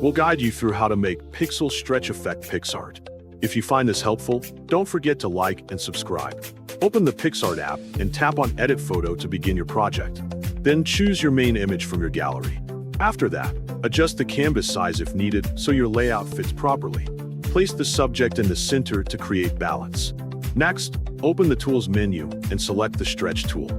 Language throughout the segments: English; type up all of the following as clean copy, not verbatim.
We'll guide you through how to make pixel stretch effect Picsart. If you find this helpful, don't forget to like and subscribe. Open the Picsart app and tap on Edit Photo to begin your project. Then choose your main image from your gallery. After that, adjust the canvas size if needed so your layout fits properly. Place the subject in the center to create balance. Next, open the Tools menu and select the Stretch tool.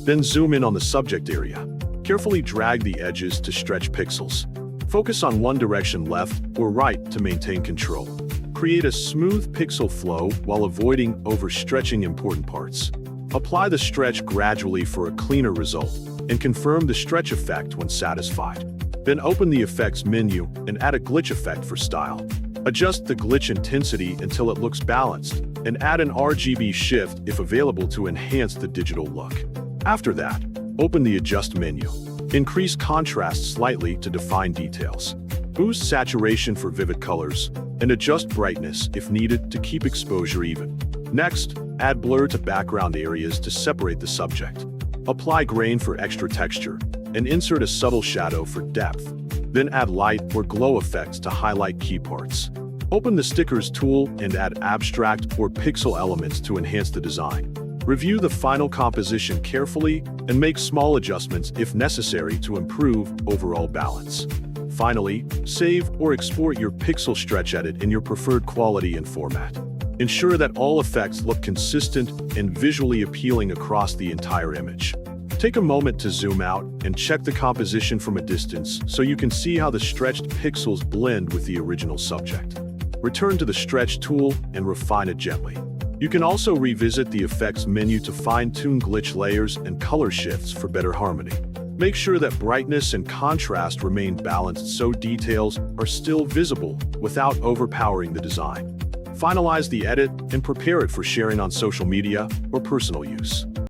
Then zoom in on the subject area. Carefully drag the edges to stretch pixels. Focus on one direction, left or right, to maintain control. Create a smooth pixel flow while avoiding overstretching important parts. Apply the stretch gradually for a cleaner result, and confirm the stretch effect when satisfied. Then open the Effects menu and add a glitch effect for style. Adjust the glitch intensity until it looks balanced, and add an RGB shift if available to enhance the digital look. After that, open the Adjust menu. Increase contrast slightly to define details. Boost saturation for vivid colors, and adjust brightness if needed to keep exposure even. Next, add blur to background areas to separate the subject. Apply grain for extra texture, and insert a subtle shadow for depth. Then add light or glow effects to highlight key parts. Open the Stickers tool and add abstract or pixel elements to enhance the design. Review the final composition carefully and make small adjustments if necessary to improve overall balance. Finally, save or export your pixel stretch edit in your preferred quality and format. Ensure that all effects look consistent and visually appealing across the entire image. Take a moment to zoom out and check the composition from a distance so you can see how the stretched pixels blend with the original subject. Return to the Stretch tool and refine it gently. You can also revisit the Effects menu to fine-tune glitch layers and color shifts for better harmony. Make sure that brightness and contrast remain balanced so details are still visible without overpowering the design. Finalize the edit and prepare it for sharing on social media or personal use.